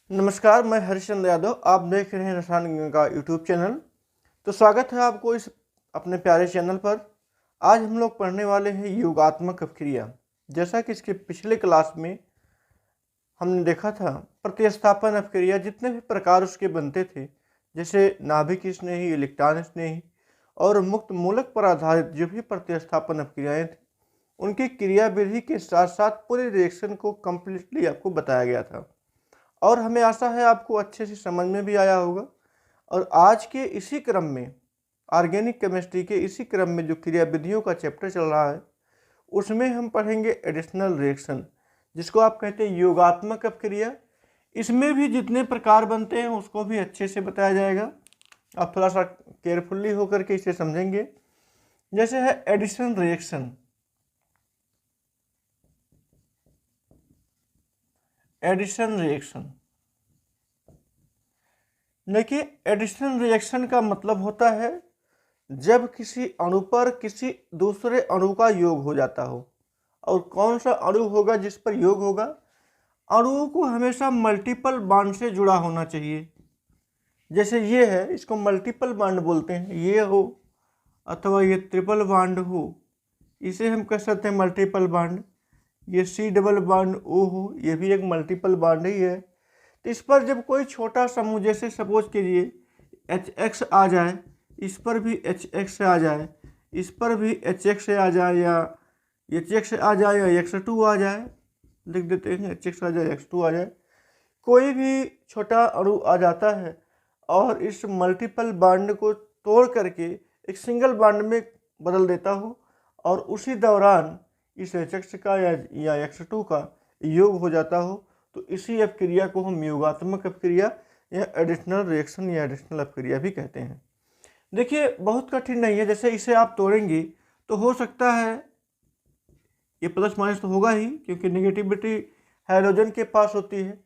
नमस्कार, मैं हरिश्चंद्र यादव। आप देख रहे हैं रसायन विज्ञान का यूट्यूब चैनल। तो स्वागत है आपको इस अपने प्यारे चैनल पर। आज हम लोग पढ़ने वाले हैं योगात्मक अपक्रिया। जैसा कि इसके पिछले क्लास में हमने देखा था, प्रतिस्थापन अपक्रिया जितने भी प्रकार उसके बनते थे, जैसे नाभिक स्नेही, इलेक्ट्रॉन स्नेही और मुक्त मूलक पर आधारित जो भी प्रतिस्थापन अपक्रियाएँ थी, उनकी क्रियाविधि के साथ साथ पूरे रिएक्शन को कम्प्लीटली आपको बताया गया था और हमें आशा है आपको अच्छे से समझ में भी आया होगा। और आज के इसी क्रम में, ऑर्गेनिक केमिस्ट्री के इसी क्रम में जो क्रियाविधियों का चैप्टर चल रहा है, उसमें हम पढ़ेंगे एडिशनल रिएक्शन, जिसको आप कहते हैं योगात्मक अपक्रिया। इसमें भी जितने प्रकार बनते हैं उसको भी अच्छे से बताया जाएगा। आप थोड़ा सा केयरफुल्ली होकर के इसे समझेंगे। जैसे है एडिशन रिएक्शन। एडिशन रिएक्शन, देखिए, एडिशन रिएक्शन का मतलब होता है जब किसी अणु पर किसी दूसरे अणु का योग हो जाता हो। और कौन सा अणु होगा जिस पर योग होगा? अणुओं को हमेशा मल्टीपल बॉन्ड से जुड़ा होना चाहिए। जैसे ये है, इसको मल्टीपल बॉन्ड बोलते हैं, ये हो अथवा ये ट्रिपल बॉन्ड हो, इसे हम कह सकते हैं मल्टीपल बॉन्ड। ये C डबल बॉन्ड O हो, ये भी एक मल्टीपल बॉन्ड ही है। तो इस पर जब कोई छोटा समूह, जैसे सपोज कीजिए HX आ जाए, इस पर भी HX आ जाए, इस पर भी HX आ जाए, या HX आ जाए या X2 आ जाए, लिख देते हैं HX आ जाए, X2 आ जाए, कोई भी छोटा अणु आ जाता है और इस मल्टीपल बॉन्ड को तोड़ करके एक सिंगल बॉन्ड में बदल देता हो और उसी दौरान इस HX का या X2 का योग हो जाता हो, तो इसी अपक्रिया को हम योगात्मक अपक्रिया या एडिशनल रिएक्शन या एडिशनल अपक्रिया भी कहते हैं। देखिए, बहुत कठिन नहीं है। जैसे इसे आप तोड़ेंगे तो हो सकता है ये प्लस माइनस तो होगा ही, क्योंकि नेगेटिविटी हाइड्रोजन के पास होती है।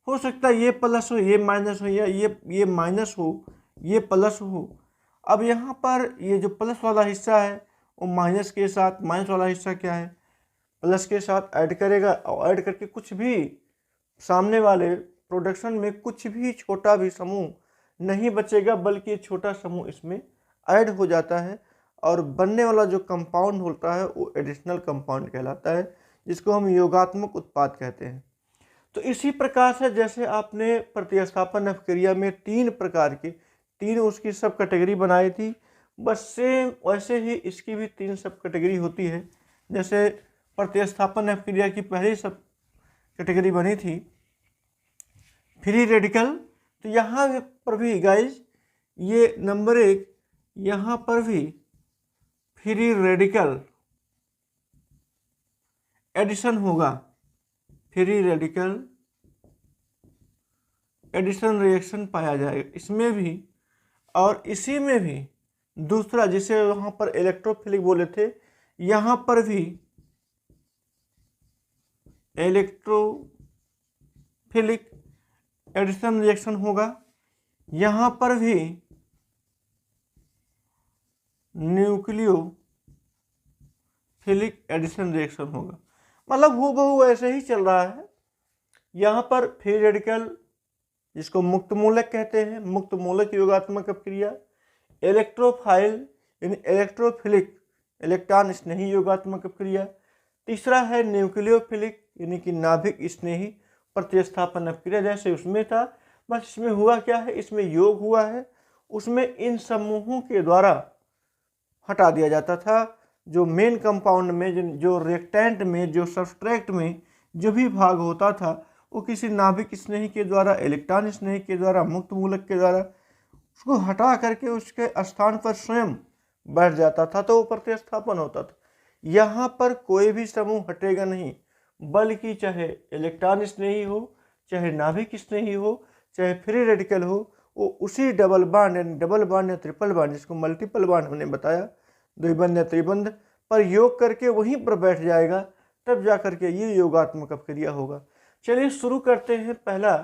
हो सकता है ये प्लस हो, ये माइनस हो, या ये माइनस हो, ये प्लस हो। अब यहाँ पर ये जो प्लस वाला हिस्सा है वो माइनस के साथ, माइनस वाला हिस्सा क्या है, प्लस के साथ ऐड करेगा, और ऐड करके कुछ भी सामने वाले प्रोडक्शन में कुछ भी छोटा भी समूह नहीं बचेगा, बल्कि छोटा समूह इसमें ऐड हो जाता है और बनने वाला जो कंपाउंड होता है वो एडिशनल कंपाउंड कहलाता है, जिसको हम योगात्मक उत्पाद कहते हैं। तो इसी प्रकार से जैसे आपने प्रतिस्थापन अपक्रिया में तीन प्रकार की, तीन उसकी सब कैटेगरी बनाई थी, बस सेम वैसे ही इसकी भी तीन सब कैटेगरी होती है। जैसे प्रतिस्थापन अपक्रिया की पहली सब कैटेगरी बनी थी फ्री रेडिकल। तो यहाँ पर भी गाइज ये नंबर 1, यहाँ पर भी फ्री रेडिकल एडिशन होगा, फ्री रेडिकल एडिशन रिएक्शन पाया जाएगा इसमें भी। और इसी में भी दूसरा, जिसे वहाँ पर इलेक्ट्रोफिलिक बोले थे, यहाँ पर भी इलेक्ट्रोफिलिक एडिशन रिएक्शन होगा, यहाँ पर भी न्यूक्लियोफिलिक एडिशन रिएक्शन होगा। मतलब हूबहू ऐसे ही चल रहा है। यहाँ पर फ्री रेडिकल, जिसको मुक्त मूलक कहते हैं, मुक्त मूलक योगात्मक अपक्रिया। इलेक्ट्रोफाइल यानी इलेक्ट्रोफिलिक, इलेक्ट्रॉन स्नेही योगात्मक अपक्रिया। तीसरा है न्यूक्लियोफिलिक यानी कि नाभिक स्नेही प्रतिस्थापन अपक्रिया। जैसे उसमें था, बस इसमें हुआ क्या है, इसमें योग हुआ है, उसमें इन समूहों के द्वारा हटा दिया जाता था। जो मेन कंपाउंड में, जो रिएक्टेंट में, जो सब्सट्रैक्ट में जो भी भाग होता था, वो किसी नाभिक स्नेही के द्वारा, इलेक्ट्रॉन स्नेही के द्वारा, मुक्त मूलक के द्वारा उसको हटा करके उसके स्थान पर स्वयं बैठ जाता था, तो वो प्रतिस्थापन होता था। यहाँ पर कोई भी समूह हटेगा नहीं, बल्कि चाहे इलेक्ट्रॉन स्नेही हो, चाहे नाभिक स्नेही हो, चाहे फ्री रेडिकल हो, वो उसी डबल बॉन्ड यानी डबल बॉन्ड या ट्रिपल बॉन्ड, जिसको मल्टीपल बॉन्ड हमने बताया, द्विबंध या त्रिबंध पर योग करके वहीं पर बैठ जाएगा, तब जा करके ये योगात्मक अपक्रिया होगा। चलिए शुरू करते हैं। पहला,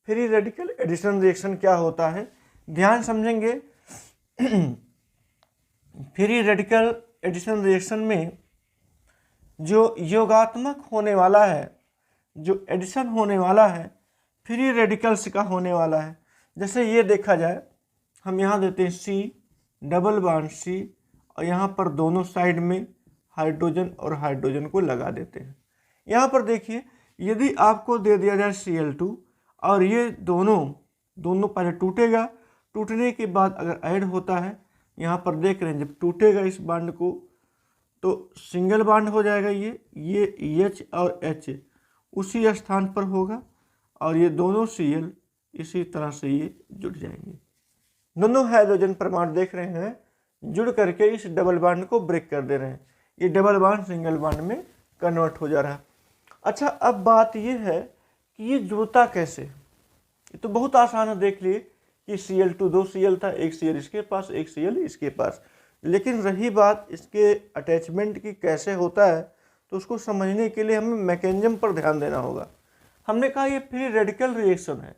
फ्री रेडिकल एडिशन रिएक्शन क्या होता है, ध्यान समझेंगे। फ्री रेडिकल एडिशन रिएक्शन में जो योगात्मक होने वाला है, जो एडिशन होने वाला है, फ्री रेडिकल्स का होने वाला है। जैसे ये देखा जाए, हम यहाँ देते हैं C, डबल बॉन्ड C, और यहाँ पर दोनों साइड में हाइड्रोजन और हाइड्रोजन को लगा देते हैं। यहाँ पर देखिए, यदि आपको दे दिया जाए Cl2 और ये दोनों पहले टूटेगा, टूटने के बाद अगर ऐड होता है, यहाँ पर देख रहे हैं जब टूटेगा इस बांड को तो सिंगल बांड हो जाएगा, ये H और H उसी स्थान पर होगा और ये दोनों Cl इसी तरह से ये जुड़ जाएंगे। दोनों हाइड्रोजन परमाणु देख रहे हैं जुड़ करके इस डबल बांड को ब्रेक कर दे रहे हैं, ये डबल बांड सिंगल बांड में कन्वर्ट हो जा रहा है। अच्छा, अब बात ये है कि ये जुड़ता कैसे। ये तो बहुत आसान है, देख लिए कि Cl2 दो Cl था, एक Cl इसके पास, एक Cl इसके पास। लेकिन रही बात इसके अटैचमेंट की कैसे होता है, तो उसको समझने के लिए हमें मैकेनिज्म पर ध्यान देना होगा। हमने कहा ये फ्री रेडिकल रिएक्शन है,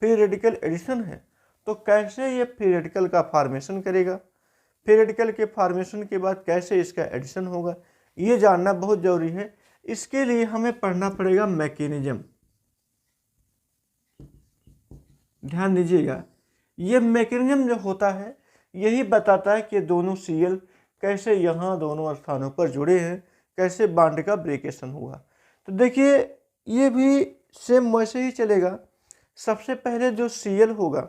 फ्री रेडिकल एडिशन है, तो कैसे ये फ्री रेडिकल का फॉर्मेशन करेगा, फ्री रेडिकल के फॉर्मेशन के बाद कैसे इसका एडिशन होगा, ये जानना बहुत जरूरी है। इसके लिए हमें पढ़ना पड़ेगा मैकेनिज्म। ध्यान दीजिएगा, ये मैकेनिज्म जो होता है यही बताता है कि दोनों Cl कैसे यहाँ दोनों स्थानों पर जुड़े हैं, कैसे बांड का ब्रेकेशन हुआ। तो देखिए, ये भी सेम वैसे ही चलेगा। सबसे पहले जो Cl होगा,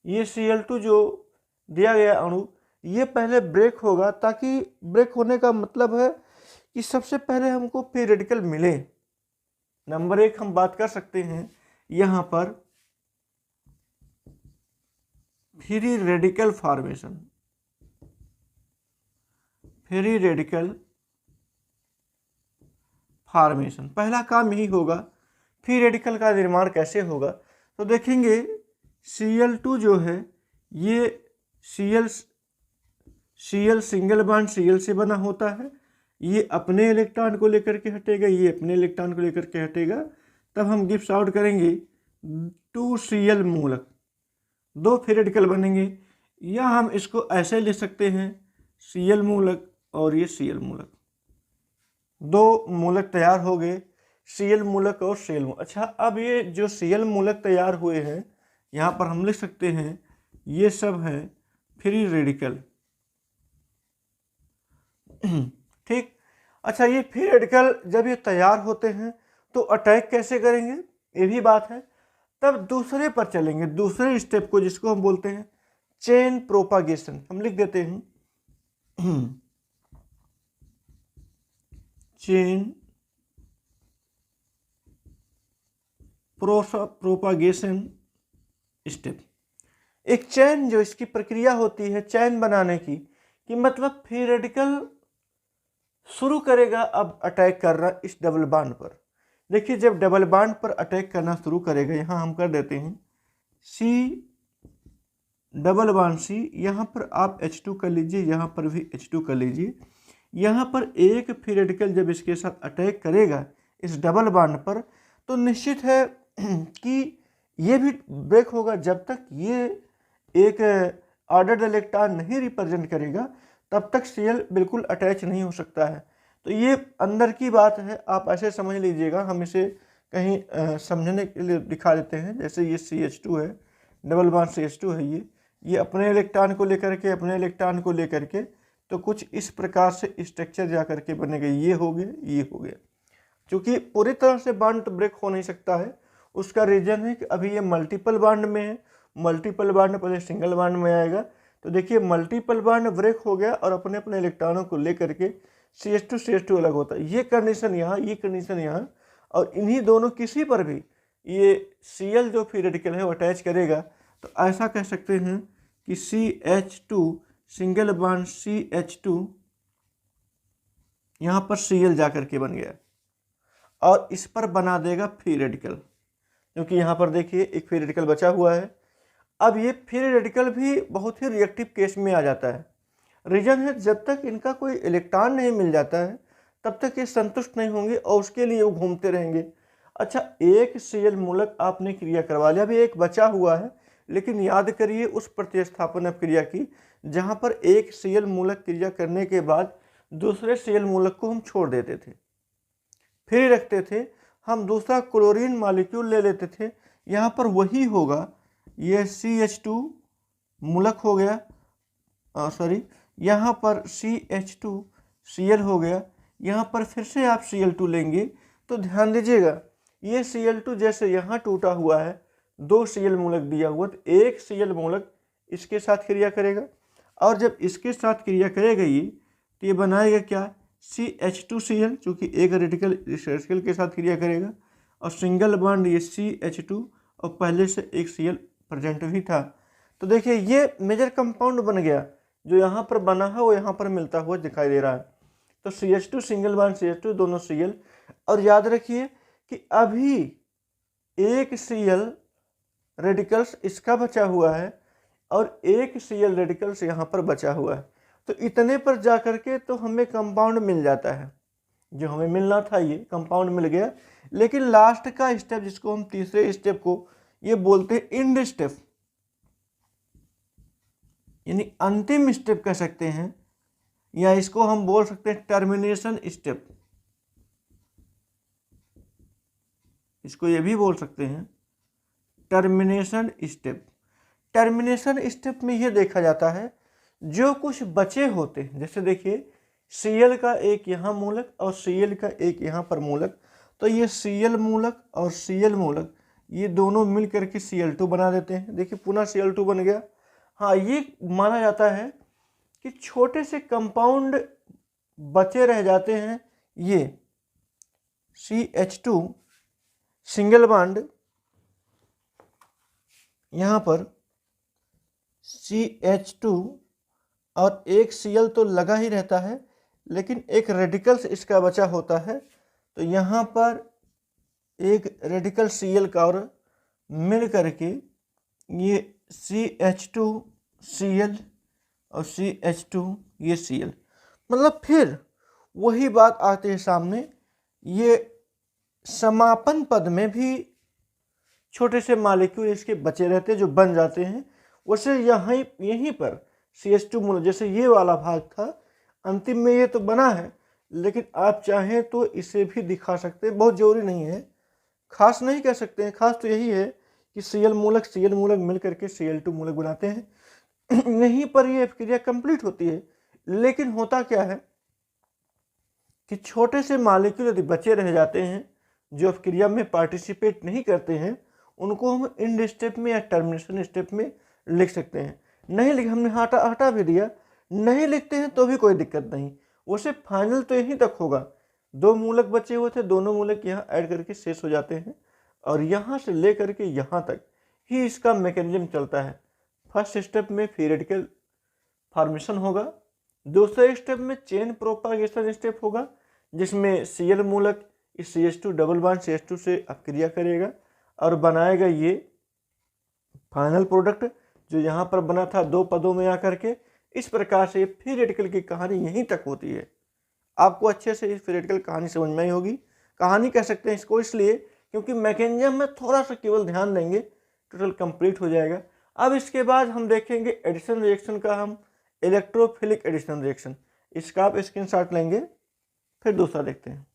ये Cl2 जो दिया गया अणु, ये पहले ब्रेक होगा, ताकि ब्रेक होने का मतलब है कि सबसे पहले हमको फ्री रेडिकल मिले। नंबर 1 हम बात कर सकते हैं यहाँ पर free radical formation. Free radical formation पहला काम यही होगा। फ्री रेडिकल का निर्माण कैसे होगा, तो देखेंगे Cl2 जो है ये Cl सिंगल बॉन्ड Cl से बना होता है, ये अपने इलेक्ट्रॉन को लेकर के हटेगा, ये अपने इलेक्ट्रॉन को लेकर के हटेगा, तब हम गिब्स आउट करेंगे 2Cl मूलक, दो फ्री रेडिकल बनेंगे। या हम इसको ऐसे ले सकते हैं Cl मूलक और ये Cl मूलक, दो मूलक तैयार हो गए, Cl मूलक और Cl मूलक। अच्छा, अब ये जो Cl मूलक तैयार हुए हैं, यहाँ पर हम लिख सकते हैं ये सब है फ्री रेडिकल। ठीक। अच्छा, ये फ्री रेडिकल जब ये तैयार होते हैं तो अटैक कैसे करेंगे, ये भी बात है। तब दूसरे पर चलेंगे, दूसरे स्टेप को, जिसको हम बोलते हैं चेन प्रोपागेशन। हम लिख देते हैं चेन प्रोपागेशन स्टेप। एक चैन जो इसकी प्रक्रिया होती है चैन बनाने की, कि मतलब फ्री रेडिकल शुरू करेगा अब अटैक करना इस डबल बॉन्ड पर। देखिए, जब डबल बॉन्ड पर अटैक करना शुरू करेगा, यहाँ हम कर देते हैं C डबल बॉन्ड C, यहाँ पर आप H2 कर लीजिए, यहाँ पर भी H2 कर लीजिए। यहाँ पर एक फ्री रेडिकल जब इसके साथ अटैक करेगा इस डबल बॉन्ड पर, तो निश्चित है कि ये भी ब्रेक होगा। जब तक ये एक ऑर्डर्ड इलेक्ट्रॉन नहीं रिप्रेजेंट करेगा, तब तक Cl बिल्कुल अटैच नहीं हो सकता है। तो ये अंदर की बात है, आप ऐसे समझ लीजिएगा। हम इसे कहीं समझने के लिए दिखा देते हैं। जैसे ये CH2 है, डबल बॉन्ड CH2 है, ये अपने इलेक्ट्रॉन को लेकर के, अपने इलेक्ट्रॉन को लेकर के, तो कुछ इस प्रकार से स्ट्रक्चर जा करके बनेगा। ये हो गया, ये हो गया। क्योंकि पूरी तरह से बॉन्ड तो ब्रेक हो नहीं सकता है, उसका रीजन है कि अभी ये मल्टीपल बॉन्ड में है। मल्टीपल बॉन्ड पहले सिंगल बॉन्ड में आएगा। तो देखिए, मल्टीपल बॉन्ड ब्रेक हो गया और अपने अपने इलेक्ट्रॉनों को लेकर के CH2 अलग होता है। ये कंडीशन यहाँ, ये कंडीशन यहाँ, और इन्हीं दोनों किसी पर भी ये Cl जो फ्री रेडिकल है वो अटैच करेगा। तो ऐसा कह सकते हैं कि CH2 सिंगल बॉन्ड CH2 यहाँ पर Cl जा करके बन गया और इस पर बना देगा फ्री रेडिकल। क्योंकि यहाँ पर देखिए एक फ्री रेडिकल बचा हुआ है। अब ये फ्री रेडिकल भी बहुत ही रिएक्टिव केस में आ जाता है। रीजन है, जब तक इनका कोई इलेक्ट्रॉन नहीं मिल जाता है तब तक ये संतुष्ट नहीं होंगे और उसके लिए वो घूमते रहेंगे। अच्छा, एक Cl मूलक आपने क्रिया करवा लिया, अभी एक बचा हुआ है, लेकिन याद करिए उस प्रतिस्थापन क्रिया की जहाँ पर एक Cl मूलक क्रिया करने के बाद दूसरे Cl मूलक को हम छोड़ देते थे, फ्री रखते थे। हम दूसरा क्लोरीन मॉलिक्यूल ले लेते थे, यहाँ पर वही होगा, ये CH2 मूलक हो गया, सॉरी यहाँ पर CH2Cl हो गया, यहाँ पर फिर से आप Cl2 लेंगे तो ध्यान दीजिएगा ये Cl2 जैसे यहाँ टूटा हुआ है, 2 Cl मूलक दिया हुआ, तो एक Cl मूलक इसके साथ क्रिया करेगा, और जब इसके साथ क्रिया करेगा ये, तो ये बनाएगा क्या, CH2Cl, चूँकि एक रेडिकल इस रेडिकल के साथ क्रिया करेगा, और सिंगल बॉन्ड ये CH2, और पहले से एक Cl प्रेजेंट भी था। तो देखिए ये मेजर कंपाउंड बन गया, जो यहाँ पर बना है वो यहाँ पर मिलता हुआ दिखाई दे रहा है। तो CH2 सिंगल बॉन्ड CH2 दोनों Cl, और याद रखिए कि अभी एक Cl रेडिकल्स इसका बचा हुआ है और एक Cl रेडिकल्स यहाँ पर बचा हुआ है, तो इतने पर जा करके तो हमें कंपाउंड मिल जाता है, जो हमें मिलना था ये कंपाउंड मिल गया। लेकिन लास्ट का स्टेप, जिसको हम तीसरे स्टेप को ये बोलते हैं एंड स्टेप, यानी अंतिम स्टेप कह सकते हैं, या इसको हम बोल सकते हैं टर्मिनेशन स्टेप, इसको ये भी बोल सकते हैं टर्मिनेशन स्टेप। टर्मिनेशन स्टेप में ये देखा जाता है जो कुछ बचे होते हैं, जैसे देखिए Cl का एक यहाँ मूलक और Cl का एक यहाँ पर मूलक, तो ये Cl मूलक और Cl मूलक ये दोनों मिल करके Cl2 बना देते हैं। देखिए पुनः Cl2 बन गया। हाँ, ये माना जाता है कि छोटे से कंपाउंड बचे रह जाते हैं, ये CH2 सिंगल बॉन्ड, यहाँ पर CH2 और एक Cl तो लगा ही रहता है, लेकिन एक रेडिकल्स इसका बचा होता है, तो यहाँ पर एक रेडिकल Cl का और मिल करके ये CH2Cl और CH2 ये Cl, मतलब फिर वही बात आती है सामने, ये समापन पद में भी छोटे से मॉलिक्यूल इसके बचे रहते हैं जो बन जाते हैं। वैसे यहीं पर CH2 मूलक, जैसे ये वाला भाग था अंतिम में ये तो बना है, लेकिन आप चाहें तो इसे भी दिखा सकते हैं, बहुत जरूरी नहीं है, खास नहीं कह सकते हैं। खास तो यही है कि Cl मूलक मिल करके Cl2 मूलक बनाते हैं, यहीं पर ये क्रिया कंप्लीट होती है। लेकिन होता क्या है कि छोटे से मॉलिक्यूल यदि बचे रह जाते हैं जो क्रिया में पार्टिसिपेट नहीं करते हैं, उनको हम एंड स्टेप में या टर्मिनेशन स्टेप में लिख सकते हैं। नहीं लिख, हमने हटा भी दिया, नहीं लिखते हैं तो भी कोई दिक्कत नहीं, वैसे फाइनल तो यहीं तक होगा। 2 मूलक बचे हुए थे, दोनों मूलक यहाँ ऐड करके शेष हो जाते हैं, और यहाँ से ले करके यहाँ तक ही इसका मैकेनिज्म चलता है। फर्स्ट स्टेप में फ्री रेडिकल फॉर्मेशन होगा, दूसरे स्टेप में चेन प्रोपागेशन स्टेप होगा, जिसमें Cl मूलक इस CH2 डबल बॉन्ड CH2 से क्रिया करेगा और बनाएगा ये फाइनल प्रोडक्ट जो यहाँ पर बना था 2 पदों में आकर के। इस प्रकार से फ्री रेडिकल की कहानी यहीं तक होती है। आपको अच्छे से इस फ्री रेडिकल कहानी समझ में आई होगी। कहानी कह सकते हैं इसको इसलिए क्योंकि मैकेनिज्म में थोड़ा सा केवल ध्यान देंगे, टोटल कंप्लीट हो जाएगा। अब इसके बाद हम देखेंगे एडिशन रिएक्शन का, हम इलेक्ट्रोफिलिक एडिशन रिएक्शन, इसका आप स्क्रीनशॉट लेंगे, फिर दूसरा देखते हैं।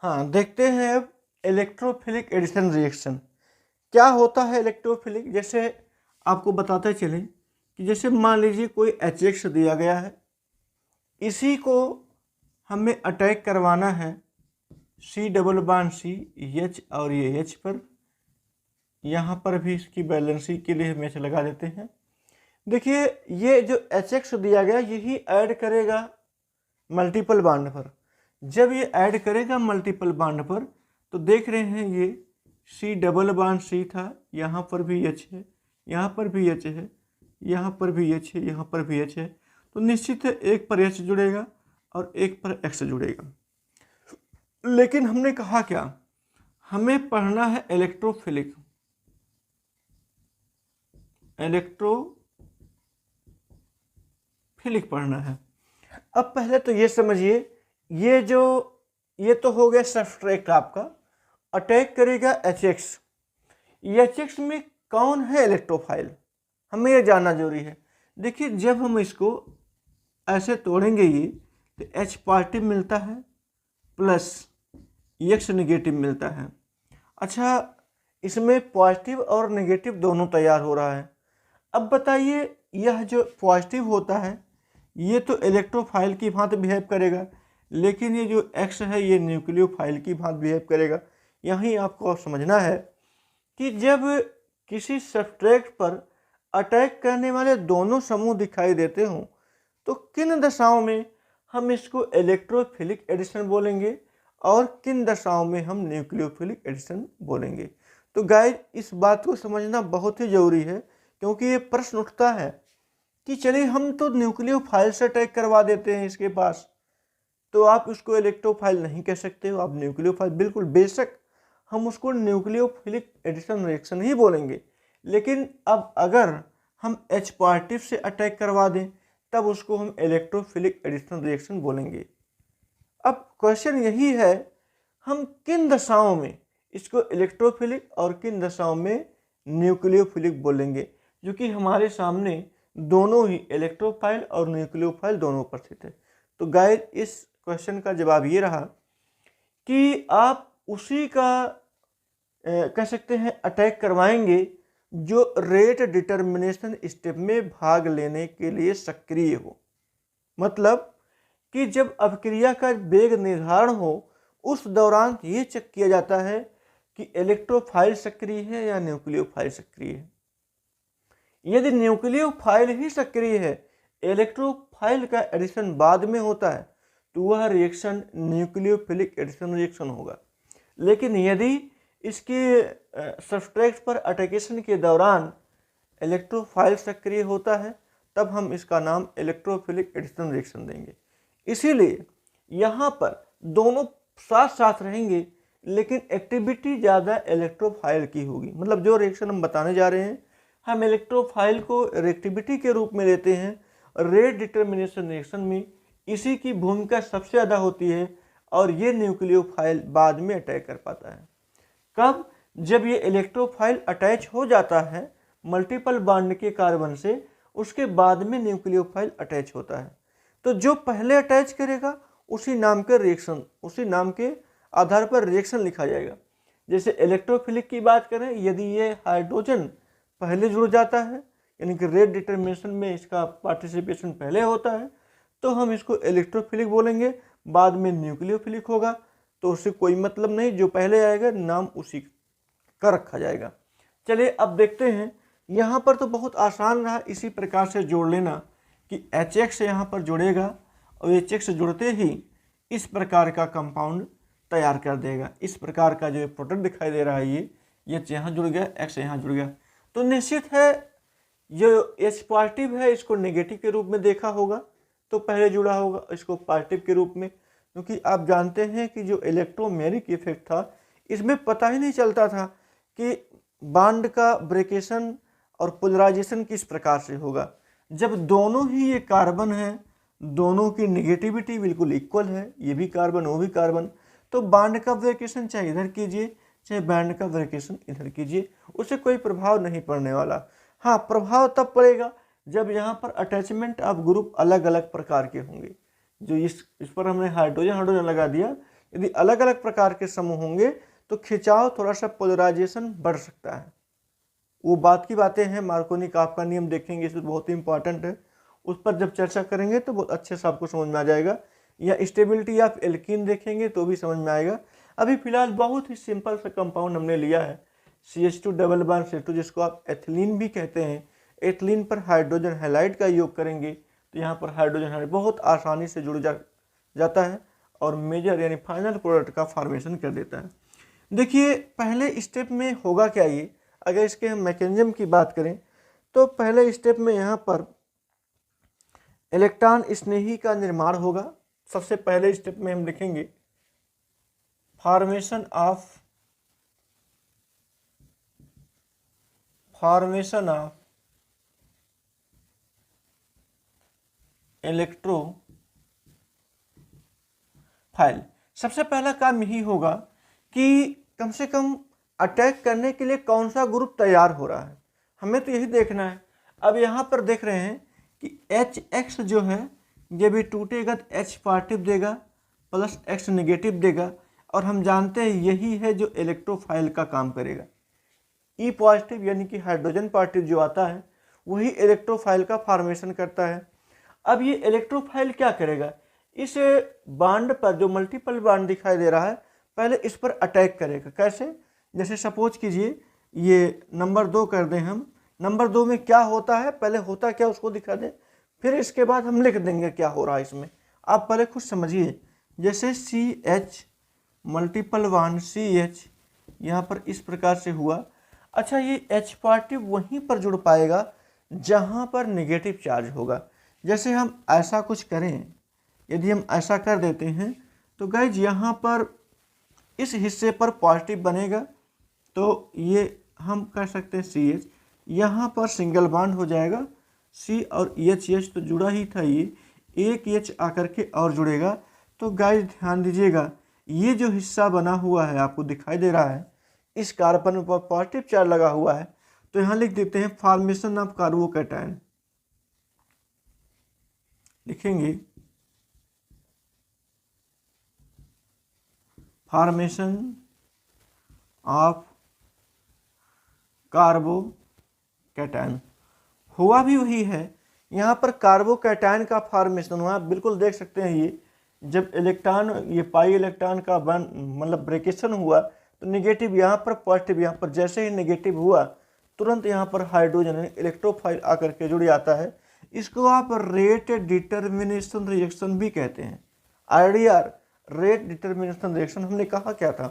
हाँ, देखते हैं अब इलेक्ट्रोफिलिक एडिशन रिएक्शन क्या होता है। इलेक्ट्रोफिलिक जैसे आपको बताते चले कि जैसे मान लीजिए कोई HX दिया गया है, इसी को हमें अटैक करवाना है C double bond C H और ये H पर, यहाँ पर भी इसकी बैलेंसिंग के लिए हम H लगा देते हैं। देखिए ये जो HX दिया गया यही ऐड करेगा मल्टीपल बॉन्ड पर। जब ये ऐड करेगा मल्टीपल बॉन्ड पर तो देख रहे हैं ये C डबल बॉन्ड C था, यहाँ पर भी H है, यहाँ पर भी H है, यहाँ पर भी H है, यहाँ पर भी H है, तो निश्चित है एक पर H जुड़ेगा और एक पर X जुड़ेगा। लेकिन हमने कहा क्या, हमें पढ़ना है इलेक्ट्रोफिलिक, इलेक्ट्रोफिलिक पढ़ना है। अब पहले तो ये समझिए, ये तो हो गया सब्सट्रेट आपका, अटैक करेगा HX। HX में कौन है इलेक्ट्रोफाइल, हमें ये जानना जरूरी है। देखिए जब हम इसको ऐसे तोड़ेंगे ये तो H पॉजिटिव मिलता है प्लस एक्स नेगेटिव मिलता है। अच्छा, इसमें पॉजिटिव और नेगेटिव दोनों तैयार हो रहा है। अब बताइए, यह जो पॉजिटिव होता है ये तो इलेक्ट्रोफाइल की भांति बिहेव करेगा, लेकिन ये जो एक्स है ये न्यूक्लियोफाइल की भांति बिहेव करेगा। यहीं आपको अब समझना है कि जब किसी सब्सट्रेट पर अटैक करने वाले दोनों समूह दिखाई देते हों तो किन दशाओं में हम इसको इलेक्ट्रोफिलिक एडिशन बोलेंगे और किन दशाओं में हम न्यूक्लियोफिलिक एडिशन बोलेंगे। तो गाइस, इस बात को समझना बहुत ही ज़रूरी है, क्योंकि ये प्रश्न उठता है कि चलिए हम तो न्यूक्लियोफाइल से अटैक करवा देते हैं इसके पास, तो आप उसको इलेक्ट्रोफाइल नहीं कह सकते हो, आप न्यूक्लियोफाइल बिल्कुल बेशक हम उसको न्यूक्लियोफिलिक एडिशन रिएक्शन ही बोलेंगे। लेकिन अब अगर हम H पॉजिटिव से अटैक करवा दें तब उसको हम इलेक्ट्रोफिलिक एडिशन रिएक्शन बोलेंगे। अब क्वेश्चन यही है, हम किन दशाओं में इसको इलेक्ट्रोफिलिक और किन दशाओं में न्यूक्लियोफिलिक बोलेंगे, जो कि हमारे सामने दोनों ही इलेक्ट्रोफाइल और न्यूक्लियोफाइल दोनों उपस्थित है। तो गाइस, इस क्वेश्चन का जवाब ये रहा कि आप उसी का कह सकते हैं अटैक करवाएंगे जो रेट डिटर्मिनेशन स्टेप में भाग लेने के लिए सक्रिय हो। मतलब कि जब अभिक्रिया का वेग निर्धारण हो उस दौरान ये चेक किया जाता है कि इलेक्ट्रोफाइल सक्रिय है या न्यूक्लियोफाइल सक्रिय है। यदि न्यूक्लियोफाइल ही सक्रिय है, इलेक्ट्रोफाइल का एडिशन बाद में होता है, तो वह रिएक्शन न्यूक्लियोफिलिक एडिशन रिएक्शन होगा। लेकिन यदि इसके सब्सट्रेट पर अटैकेशन के दौरान इलेक्ट्रोफाइल सक्रिय होता है, तब हम इसका नाम इलेक्ट्रोफिलिक एडिशन रिएक्शन देंगे। इसीलिए यहाँ पर दोनों साथ साथ रहेंगे, लेकिन एक्टिविटी ज़्यादा इलेक्ट्रोफाइल की होगी। मतलब जो रिएक्शन हम बताने जा रहे हैं, हम इलेक्ट्रोफाइल को रिएक्टिविटी के रूप में लेते हैं, रेट डिटर्मिनेशन रिएक्शन में इसी की भूमिका सबसे ज़्यादा होती है और ये न्यूक्लियोफाइल बाद में अटैक कर पाता है। कब? जब ये इलेक्ट्रोफाइल अटैच हो जाता है मल्टीपल बॉन्ड के कार्बन से, उसके बाद में न्यूक्लियोफाइल अटैच होता है। तो जो पहले अटैच करेगा उसी नाम के रिएक्शन, उसी नाम के आधार पर रिएक्शन लिखा जाएगा। जैसे इलेक्ट्रोफिलिक की बात करें, यदि ये हाइड्रोजन पहले जुड़ जाता है, यानी कि रेट डिटर्मिनेशन में इसका पार्टिसिपेशन पहले होता है, तो हम इसको इलेक्ट्रोफिलिक बोलेंगे। बाद में न्यूक्लियोफिलिक होगा तो उससे कोई मतलब नहीं, जो पहले आएगा नाम उसी का रखा जाएगा। चलिए अब देखते हैं, यहाँ पर तो बहुत आसान रहा इसी प्रकार से जोड़ लेना कि HX यहाँ पर जुड़ेगा और HX जुड़ते ही इस प्रकार का कंपाउंड तैयार कर देगा। इस प्रकार का जो प्रोडक्ट दिखाई दे रहा है ये H यहाँ जुड़ गया, X यहाँ जुड़ गया, तो निश्चित है जो H पॉजिटिव है इसको नेगेटिव के रूप में देखा होगा, तो पहले जुड़ा होगा इसको पॉजिटिव के रूप में, क्योंकि आप जानते हैं कि जो इलेक्ट्रोमेरिक इफेक्ट था इसमें पता ही नहीं चलता था कि बॉन्ड का ब्रेकेशन और पोलराइजेशन किस प्रकार से होगा। जब दोनों ही ये कार्बन है, दोनों की नेगेटिविटी बिल्कुल इक्वल है, ये भी कार्बन वो भी कार्बन, तो बॉन्ड का ब्रेकेशन चाहे इधर कीजिए चाहे बॉन्ड का ब्रेकेशन इधर कीजिए, उससे कोई प्रभाव नहीं पड़ने वाला। हाँ, प्रभाव तब पड़ेगा जब यहाँ पर अटैचमेंट ऑफ ग्रुप अलग अलग प्रकार के होंगे। जो इस पर हमने हाइड्रोजन लगा दिया, यदि अलग अलग प्रकार के समूह होंगे तो खिंचाव, थोड़ा सा पोलराइजेशन बढ़ सकता है। वो बात की बातें हैं, मार्कोनी-काफ का नियम देखेंगे, इसमें बहुत ही इंपॉर्टेंट है, उस पर जब चर्चा करेंगे तो बहुत अच्छे से आपको समझ में आ जाएगा। या स्टेबिलिटी ऑफ एल्कीन देखेंगे तो भी समझ में आएगा। अभी फिलहाल बहुत ही सिंपल सा कंपाउंड हमने लिया है CH2 डबल बॉन्ड CO2, जिसको आप एथिलीन भी कहते हैं। एथिलीन पर हाइड्रोजन हैलाइड का योग करेंगे तो यहाँ पर हाइड्रोजन हैलाइड बहुत आसानी से जुड़ जाता है और मेजर यानी फाइनल प्रोडक्ट का फॉर्मेशन कर देता है। देखिए पहले स्टेप में होगा क्या, ये अगर इसके हम मैकेनिज्म की बात करें तो पहले स्टेप में यहाँ पर इलेक्ट्रॉन स्नेही का निर्माण होगा। सबसे पहले स्टेप में हम लिखेंगे फॉर्मेशन ऑफ इलेक्ट्रोफाइल। सबसे पहला काम यही होगा कि कम से कम अटैक करने के लिए कौन सा ग्रुप तैयार हो रहा है, हमें तो यही देखना है। अब यहाँ पर देख रहे हैं कि HX जो है ये भी टूटेगा तो H पॉजिटिव देगा प्लस X नेगेटिव देगा, और हम जानते हैं यही है जो इलेक्ट्रोफाइल का काम करेगा। ई पॉजिटिव यानी कि हाइड्रोजन पार्टिकल जो आता है वही इलेक्ट्रोफाइल का फॉर्मेशन करता है। अब ये इलेक्ट्रोफाइल क्या करेगा, इस बांड पर जो मल्टीपल बांड दिखाई दे रहा है पहले इस पर अटैक करेगा। कैसे, जैसे सपोज कीजिए ये नंबर 2 कर दें हम, नंबर 2 में क्या होता है, पहले होता क्या उसको दिखा दें, फिर इसके बाद हम लिख देंगे क्या हो रहा है इसमें। आप पहले खुद समझिए, जैसे CH मल्टीपल बांड CH यहाँ पर इस प्रकार से हुआ। अच्छा, ये H पार्टिकल वहीं पर जुड़ पाएगा जहाँ पर नेगेटिव चार्ज होगा। जैसे हम ऐसा कुछ करें, यदि हम ऐसा कर देते हैं तो गाइज यहाँ पर इस हिस्से पर पॉजिटिव बनेगा, तो ये हम कर सकते हैं CH, यहाँ पर सिंगल बॉन्ड हो जाएगा C और H तो जुड़ा ही था, ये एक H आकर के और जुड़ेगा। तो गाइज ध्यान दीजिएगा, ये जो हिस्सा बना हुआ है आपको दिखाई दे रहा है, इस कार्बन पर पॉजिटिव चार्ज लगा हुआ है, तो यहाँ लिख देते हैं फॉर्मेशन ऑफ कार्बोकैटायन। लिखेंगे फॉर्मेशन ऑफ कार्बोकैटायन। हुआ भी वही है, यहाँ पर कार्बोकैटायन का फॉर्मेशन हुआ। बिल्कुल देख सकते हैं, ये जब इलेक्ट्रॉन, ये पाई इलेक्ट्रॉन का मतलब ब्रेकेशन हुआ तो नेगेटिव यहाँ पर, पॉजिटिव यहाँ पर, जैसे ही नेगेटिव हुआ तुरंत यहाँ पर हाइड्रोजन इलेक्ट्रोफाइल आकर के जुड़ जाता है। इसको आप रेट डिटर्मिनेशन रिएक्शन भी कहते हैं। RDR, rate determination reaction. हमने कहा क्या था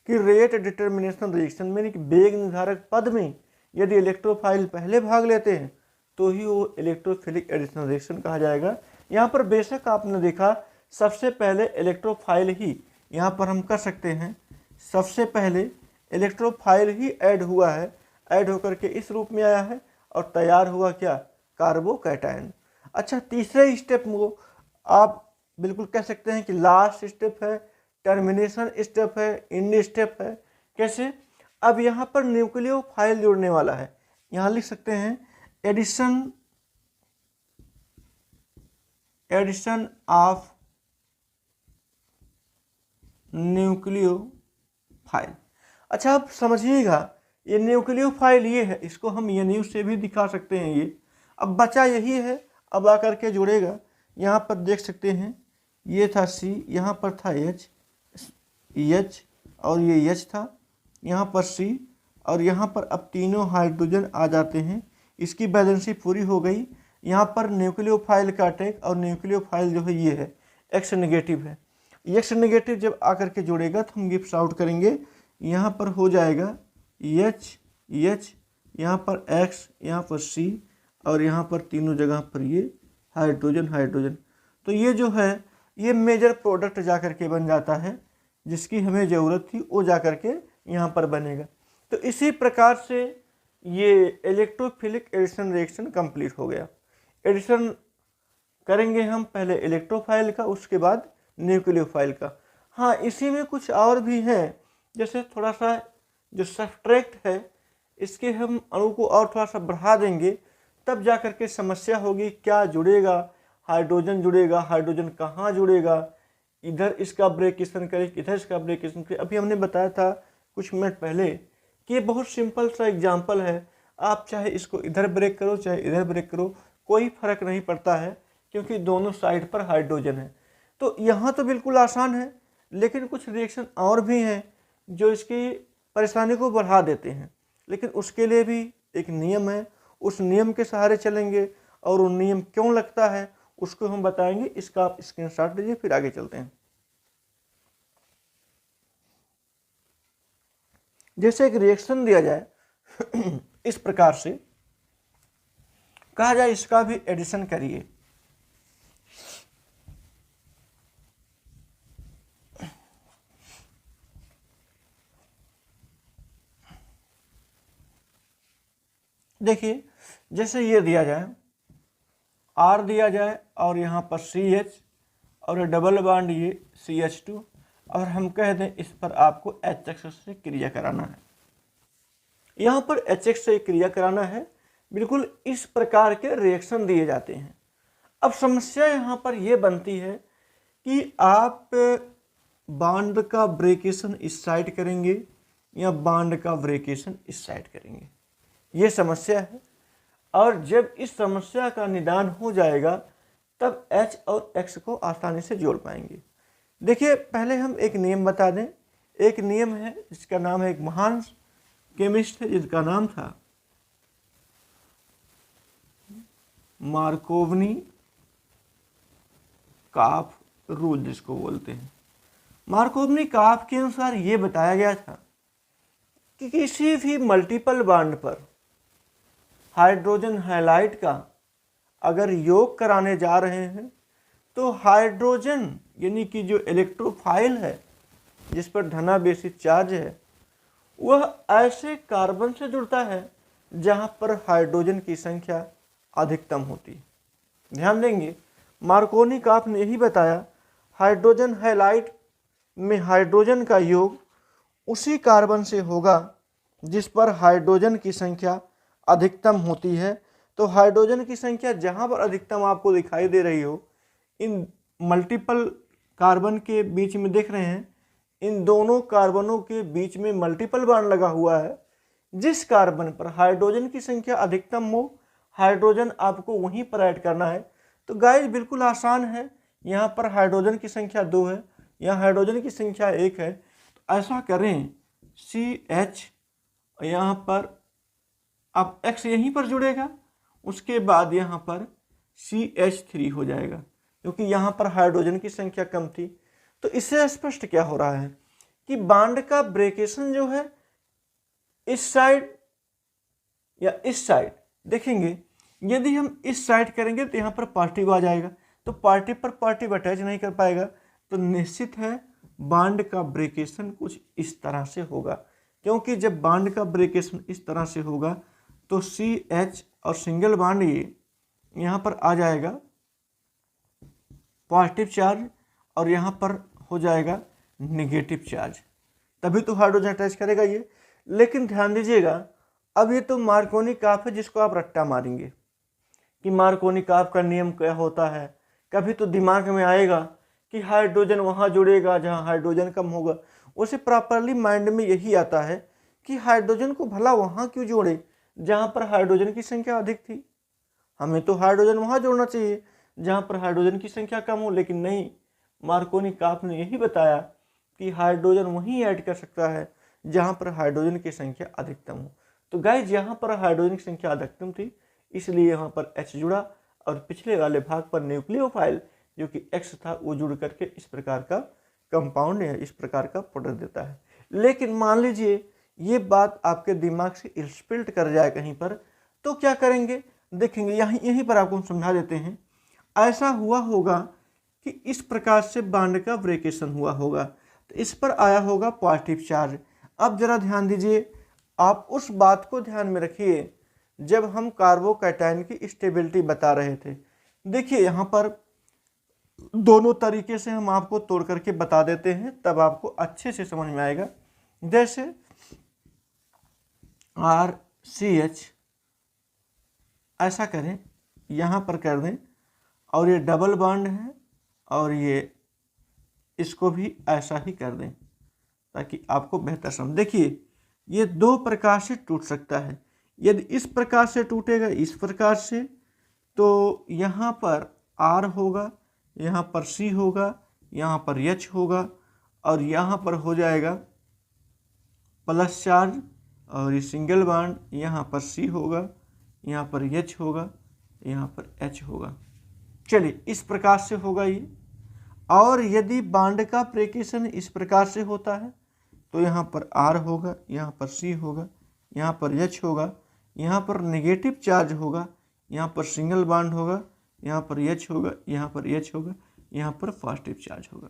कि रेट डिटर्मिनेशन रिएक्शन में वेग निर्धारक पद में यदि इलेक्ट्रोफाइल पहले भाग लेते हैं तो ही वो इलेक्ट्रोफिलिक एडिशन रिएक्शन कहा जाएगा। यहाँ पर बेशक आपने देखा सबसे पहले इलेक्ट्रोफाइल ही यहाँ पर हम कर सकते हैं, सबसे पहले इलेक्ट्रोफाइल ही ऐड हुआ है, ऐड होकर के इस रूप में आया है और तैयार हुआ क्या, कार्बोकैटायन। अच्छा, तीसरे स्टेप को आप बिल्कुल कह सकते हैं कि लास्ट स्टेप है, टर्मिनेशन स्टेप है, एंड स्टेप है। कैसे, अब यहाँ पर न्यूक्लियोफाइल जुड़ने वाला है, यहाँ लिख सकते हैं एडिशन ऑफ न्यूक्लियोफाइल। अच्छा, आप समझिएगा, ये न्यूक्लियोफाइल ये है, इसको हम NU से भी दिखा सकते हैं। ये अब बचा यही है, अब आकर के जुड़ेगा। यहाँ पर देख सकते हैं, ये था C, यहाँ पर था H और ये H था, यहाँ पर C और यहाँ पर अब तीनों हाइड्रोजन आ जाते हैं, इसकी बैलेंसी पूरी हो गई। यहाँ पर न्यूक्लियोफाइल का अटैक, और न्यूक्लियोफाइल जो है ये है X नेगेटिव है। X नेगेटिव जब आकर के जुड़ेगा तो हम गिफ्ट आउट करेंगे, यहाँ पर हो जाएगा H, यहाँ पर X, यहाँ पर C और यहाँ पर तीनों जगह पर ये हाइड्रोजन। तो ये जो है ये मेजर प्रोडक्ट जा कर के बन जाता है, जिसकी हमें ज़रूरत थी वो जा कर के यहाँ पर बनेगा। तो इसी प्रकार से ये इलेक्ट्रोफिलिक एडिशन रिएक्शन कंप्लीट हो गया। एडिशन करेंगे हम पहले इलेक्ट्रोफाइल का, उसके बाद न्यूक्लियोफाइल का। हाँ, इसी में कुछ और भी हैं, जैसे थोड़ा सा जो सब्सट्रैक्ट है इसके हम अणु को और थोड़ा सा बढ़ा देंगे, तब जा कर के समस्या होगी क्या जुड़ेगा, हाइड्रोजन जुड़ेगा, हाइड्रोजन कहाँ जुड़ेगा, इधर इसका ब्रेकेशन करे, इधर इसका ब्रेकेशन करे। अभी हमने बताया था कुछ मिनट पहले कि ये बहुत सिंपल सा एग्जाम्पल है, आप चाहे इसको इधर ब्रेक करो चाहे इधर ब्रेक करो, कोई फर्क नहीं पड़ता है, क्योंकि दोनों साइड पर हाइड्रोजन है। तो यहाँ तो बिल्कुल आसान है, लेकिन कुछ रिएक्शन और भी हैं जो इसकी परेशानी को बढ़ा देते हैं, लेकिन उसके लिए भी एक नियम है, उस नियम के सहारे चलेंगे, और वो नियम क्यों लगता है उसको हम बताएंगे। इसका आप स्क्रीनशॉट लीजिए, फिर आगे चलते हैं। जैसे एक रिएक्शन दिया जाए इस प्रकार से, कहा जाए इसका भी एडिशन करिए। देखिए, जैसे ये दिया जाए, R दिया जाए और यहाँ पर CH और डबल बॉन्ड ये CH2, और हम कह दें इस पर आपको HX से क्रिया कराना है, यहाँ पर HX से क्रिया कराना है। बिल्कुल इस प्रकार के रिएक्शन दिए जाते हैं। अब समस्या यहाँ पर ये बनती है कि आप बॉन्ड का ब्रेकेशन इस साइड करेंगे या बॉन्ड का ब्रेकेशन इस साइड करेंगे, ये समस्या है। और जब इस समस्या का निदान हो जाएगा तब H और X को आसानी से जोड़ पाएंगे। देखिए, पहले हम एक नियम बता दें। एक नियम है जिसका नाम है, एक महान केमिस्ट है जिसका नाम था मार्कोवनी काफ रूल, जिसको बोलते हैं। मार्कोवनी काफ के अनुसार ये बताया गया था कि किसी भी मल्टीपल बॉन्ड पर हाइड्रोजन हैलाइड का अगर योग कराने जा रहे हैं तो हाइड्रोजन यानी कि जो इलेक्ट्रोफाइल है, जिस पर धनावेशित चार्ज है, वह ऐसे कार्बन से जुड़ता है जहां पर हाइड्रोजन की संख्या अधिकतम होती है। ध्यान देंगे, मार्कोनी काफ ने यही बताया, हाइड्रोजन हैलाइड में हाइड्रोजन का योग उसी कार्बन से होगा जिस पर हाइड्रोजन की संख्या अधिकतम होती है। तो हाइड्रोजन की संख्या जहां पर अधिकतम आपको दिखाई दे रही हो, इन मल्टीपल कार्बन के बीच में देख रहे हैं, इन दोनों कार्बनों के बीच में मल्टीपल बॉन्ड लगा हुआ है। जिस कार्बन पर हाइड्रोजन की संख्या अधिकतम हो, हाइड्रोजन आपको वहीं पर ऐड करना है। तो गाइस बिल्कुल आसान है, यहाँ पर हाइड्रोजन की संख्या 2 है, यहाँ हाइड्रोजन की संख्या 1 है। तो ऐसा करें, CH यहाँ पर अब X यहीं पर जुड़ेगा, उसके बाद यहाँ पर CH3 हो जाएगा, क्योंकि यहाँ पर हाइड्रोजन की संख्या कम थी। तो इससे स्पष्ट क्या हो रहा है कि बॉन्ड का ब्रेकेशन जो है इस साइड या इस साइड, देखेंगे यदि हम इस साइड करेंगे तो यहाँ पर पॉजिटिव आ जाएगा, तो पॉजिटिव पर पॉजिटिव अटैच नहीं कर पाएगा। तो निश्चित है बॉन्ड का ब्रेकेशन कुछ इस तरह से होगा, क्योंकि जब बॉन्ड का ब्रेकेशन इस तरह से होगा तो CH और सिंगल बॉन्ड ये यहाँ पर आ जाएगा पॉजिटिव चार्ज और यहाँ पर हो जाएगा नेगेटिव चार्ज, तभी तो हाइड्रोजन अटैच करेगा ये। लेकिन ध्यान दीजिएगा, अब ये तो मार्कोनी काफ है जिसको आप रट्टा मारेंगे कि मार्कोनी काफ का नियम क्या होता है। कभी तो दिमाग में आएगा कि हाइड्रोजन वहाँ जुड़ेगा जहाँ हाइड्रोजन कम होगा। उसे प्रॉपरली माइंड में यही आता है कि हाइड्रोजन को भला वहाँ क्यों जोड़े जहाँ पर हाइड्रोजन की संख्या अधिक थी। हमें तो हाइड्रोजन वहाँ जोड़ना चाहिए जहाँ पर हाइड्रोजन की संख्या कम हो, लेकिन नहीं, मार्कोनी काफ ने यही बताया कि हाइड्रोजन वहीं ऐड कर सकता है जहाँ पर हाइड्रोजन की संख्या अधिकतम हो। तो गाइस यहाँ पर हाइड्रोजन की संख्या अधिकतम थी, इसलिए यहाँ पर H जुड़ा और पिछले वाले भाग पर न्यूक्लियोफाइल जो कि X था वो जुड़ करके इस प्रकार का कंपाउंड या इस प्रकार का प्रोडक्ट देता है। लेकिन मान लीजिए ये बात आपके दिमाग से स्पिल्ट कर जाए कहीं पर, तो क्या करेंगे, देखेंगे यहीं पर आपको हम समझा देते हैं। ऐसा हुआ होगा कि इस प्रकार से बॉन्ड का ब्रेकेशन हुआ होगा, तो इस पर आया होगा पॉजिटिव चार्ज। अब जरा ध्यान दीजिए, आप उस बात को ध्यान में रखिए जब हम कार्बोकैटायन की स्टेबिलिटी बता रहे थे। देखिए यहाँ पर दोनों तरीके से हम आपको तोड़ करके बता देते हैं, तब आपको अच्छे से समझ में आएगा। जैसे RCH ऐसा करें, यहाँ पर कर दें, और ये डबल बॉन्ड है और ये इसको भी ऐसा ही कर दें ताकि आपको बेहतर समझ। देखिए ये दो प्रकार से टूट सकता है। यदि इस प्रकार से टूटेगा, इस प्रकार से, तो यहाँ पर R होगा, यहाँ पर C होगा, यहाँ पर H होगा और यहाँ पर हो जाएगा प्लस चार्ज, और ये सिंगल बॉन्ड, यहाँ पर C होगा, यहाँ पर H होगा, यहाँ पर H होगा। चलिए इस प्रकार से होगा ये। और यदि बॉन्ड का ब्रेकेशन इस प्रकार से होता है तो यहाँ पर R होगा, यहाँ पर C होगा, यहाँ पर H होगा, यहाँ पर नेगेटिव चार्ज होगा, यहाँ पर सिंगल बॉन्ड होगा, यहाँ पर H होगा, यहाँ पर H होगा, यहाँ पर पॉजिटिव चार्ज होगा।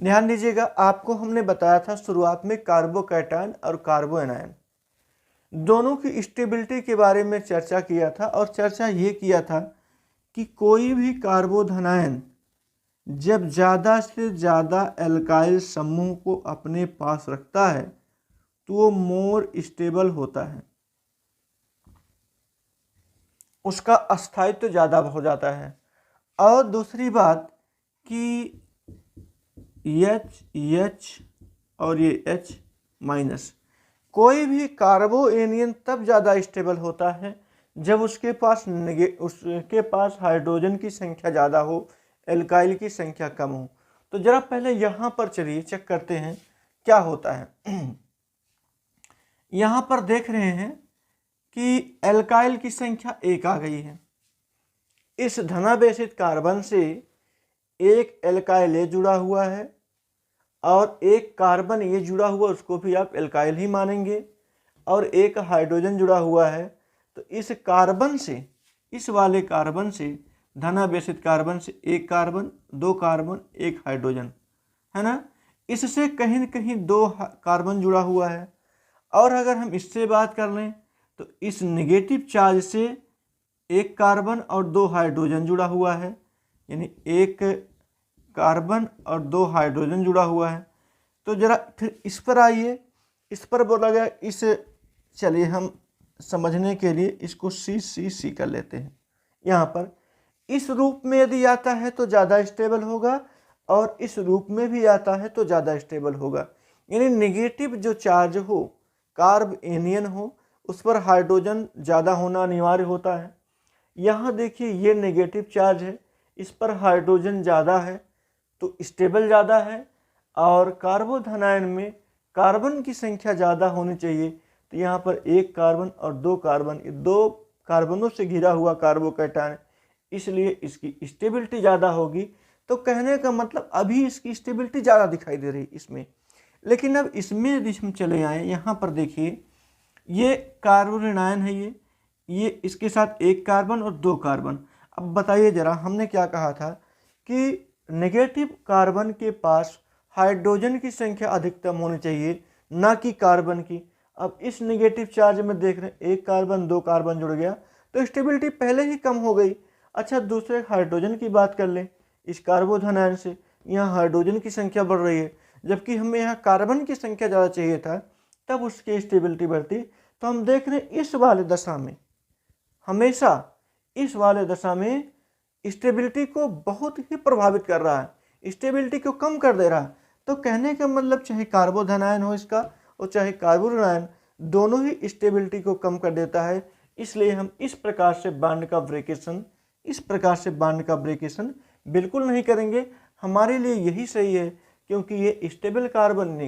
ध्यान दीजिएगा, आपको हमने बताया था शुरुआत में कार्बोकैटायन और कार्बोएनायन दोनों की स्टेबिलिटी के बारे में चर्चा किया था, और चर्चा ये किया था कि कोई भी कार्बोधनायन जब ज़्यादा से ज़्यादा एल्काइल समूह को अपने पास रखता है तो वो मोर स्टेबल होता है, उसका स्थायित्व ज़्यादा हो जाता है। और दूसरी बात कि H और ये H माइनस। कोई भी कार्बो एनियन तब ज़्यादा स्टेबल होता है जब उसके पास हाइड्रोजन की संख्या ज़्यादा हो, एल्काइल की संख्या कम हो। तो जरा पहले यहाँ पर चलिए चेक करते हैं क्या होता है। यहाँ पर देख रहे हैं कि एल्काइल की संख्या 1 आ गई है। इस धनावेशित कार्बन से एक एल्काइल ए जुड़ा हुआ है और एक कार्बन ये जुड़ा हुआ, उसको भी आप एल्काइल ही मानेंगे, और एक हाइड्रोजन जुड़ा हुआ है। तो इस कार्बन से, इस वाले कार्बन से, धनावेशित कार्बन से एक कार्बन, दो कार्बन, एक हाइड्रोजन, है ना। इससे कहीं न कहीं दो कार्बन जुड़ा हुआ है। और अगर हम इससे बात कर लें तो इस नेगेटिव चार्ज से एक कार्बन और दो हाइड्रोजन जुड़ा हुआ है, यानी एक कार्बन और दो हाइड्रोजन जुड़ा हुआ है। तो जरा फिर इस पर आइए, इस पर बोला गया, इस चलिए हम समझने के लिए इसको सी कर लेते हैं। यहाँ पर इस रूप में यदि आता है तो ज़्यादा स्टेबल होगा और इस रूप में भी आता है तो ज़्यादा स्टेबल होगा। यानी नेगेटिव जो चार्ज हो, कार्ब एनियन हो, उस पर हाइड्रोजन ज़्यादा होना अनिवार्य होता है। यहाँ देखिए ये नेगेटिव चार्ज है, इस पर हाइड्रोजन ज़्यादा है तो स्टेबल ज़्यादा है, और कार्बोधनायन में कार्बन की संख्या ज़्यादा होनी चाहिए। तो यहाँ पर एक कार्बन और दो कार्बन, दो कार्बनों से घिरा हुआ कार्बोकैटायन, इसलिए इसकी स्टेबिलिटी ज़्यादा होगी। तो कहने का मतलब अभी इसकी स्टेबिलिटी ज़्यादा दिखाई दे रही इसमें। लेकिन अब इसमें यदि हम चले आए, यहाँ पर देखिए ये कार्बोरेनायन है, ये इसके साथ एक कार्बन और दो कार्बन। अब बताइए जरा, हमने क्या कहा था कि नेगेटिव कार्बन के पास हाइड्रोजन की संख्या अधिकतम होनी चाहिए, ना कि कार्बन की। अब इस नेगेटिव चार्ज में देख रहे हैं एक कार्बन दो कार्बन जुड़ गया तो स्टेबिलिटी पहले ही कम हो गई। अच्छा, दूसरे हाइड्रोजन की बात कर लें, इस कार्बोधनायन से यहाँ हाइड्रोजन की संख्या बढ़ रही है, जबकि हमें यहाँ कार्बन की संख्या ज़्यादा चाहिए था, तब उसकी स्टेबिलिटी बढ़ती। तो हम देख रहे हैं इस वाले दशा में, हमेशा इस वाले दशा में स्टेबिलिटी को बहुत ही प्रभावित कर रहा है, स्टेबिलिटी को कम कर दे रहा है। तो कहने का मतलब चाहे कार्बोधनायन हो इसका और चाहे कार्बोरेनायन, दोनों ही स्टेबिलिटी को कम कर देता है। इसलिए हम इस प्रकार से बांड का ब्रेकेशन, इस प्रकार से बांड का ब्रेकेशन बिल्कुल नहीं करेंगे। हमारे लिए यही सही है, क्योंकि ये स्टेबल कार्बन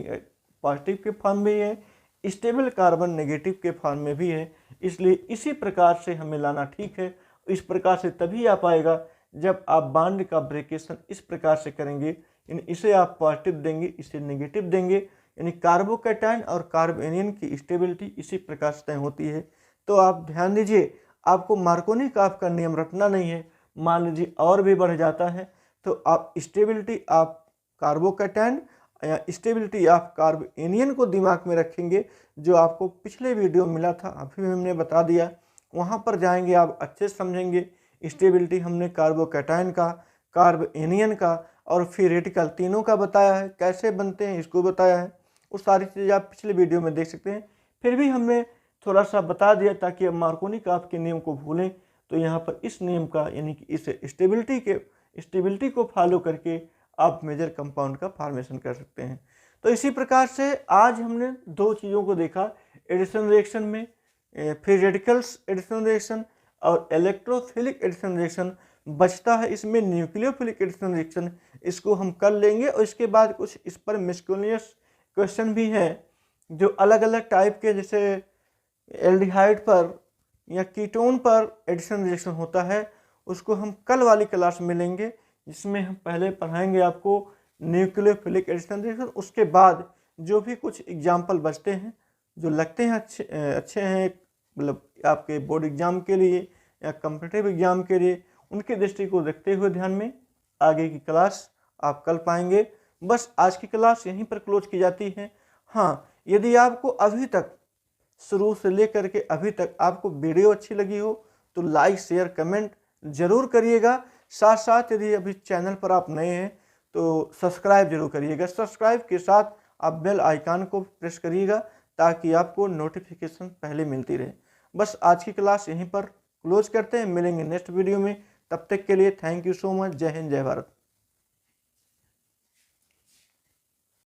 पॉजिटिव के फॉर्म में है, स्टेबल कार्बन नेगेटिव के फॉर्म में भी है। इसलिए इसी प्रकार से हमें लाना ठीक है। इस प्रकार से तभी आ पाएगा जब आप बांड का ब्रेकेशन इस प्रकार से करेंगे, यानी इसे आप पॉजिटिव देंगे, इसे नेगेटिव देंगे, यानी कार्बोकैटायन और कार्ब एनियन की स्टेबिलिटी इसी प्रकार से तय होती है। तो आप ध्यान दीजिए, आपको मार्कोनी का आपका नियम रटना नहीं है। मान लीजिए और भी बढ़ जाता है तो आप स्टेबिलिटी आप कार्बोकैटायन या स्टेबिलिटी आप कार्ब एनियन को दिमाग में रखेंगे, जो आपको पिछले वीडियो मिला था, अभी हमने बता दिया। वहाँ पर जाएंगे आप अच्छे से समझेंगे। स्टेबिलिटी हमने कार्बोकैटायन का, कार्ब एनियन का और फिर रेडिकल तीनों का बताया है, कैसे बनते हैं इसको बताया है। वो सारी चीज़ें आप पिछले वीडियो में देख सकते हैं। फिर भी हमने थोड़ा सा बता दिया ताकि अब मार्कोनी का आपके नियम को भूलें। तो यहाँ पर इस नियम का, यानी कि इस स्टेबिलिटी को फॉलो करके आप मेजर कंपाउंड का फॉर्मेशन कर सकते हैं। तो इसी प्रकार से आज हमने दो चीज़ों को देखा एडिशन रिएक्शन में, फ्री रेडिकल्स एडिशन रिएक्शन और इलेक्ट्रोफिलिक एडिशन रिएक्शन। बचता है इसमें न्यूक्लियोफिलिक एडिशन रिएक्शन, इसको हम कर लेंगे। और इसके बाद कुछ इस पर मिसक्यूनियस क्वेश्चन भी है, जो अलग अलग टाइप के, जैसे एल्डिहाइड पर या कीटोन पर एडिशन रिएक्शन होता है, उसको हम कल वाली क्लास में लेंगे, जिसमें हम पहले पढ़ाएंगे आपको न्यूक्लियोफिलिक एडिशन रिएक्शन। उसके बाद जो भी कुछ एग्जाम्पल बचते हैं जो लगते हैं अच्छे हैं, मतलब आपके बोर्ड एग्जाम के लिए या कॉम्पिटिटिव एग्जाम के लिए, उनकी दृष्टि को रखते हुए ध्यान में आगे की क्लास आप कल पाएंगे। बस आज की क्लास यहीं पर क्लोज की जाती है। हाँ, यदि आपको अभी तक शुरू से लेकर के अभी तक आपको वीडियो अच्छी लगी हो तो लाइक शेयर कमेंट जरूर करिएगा। साथ साथ यदि अभी चैनल पर आप नए हैं तो सब्सक्राइब जरूर करिएगा। सब्सक्राइब के साथ आप बेल आइकन को प्रेस करिएगा ताकि आपको नोटिफिकेशन पहले मिलती रहे। बस आज की क्लास यहीं पर क्लोज करते हैं, मिलेंगे नेक्स्ट वीडियो में। तब तक के लिए थैंक यू सो मच। जय हिंद, जय भारत।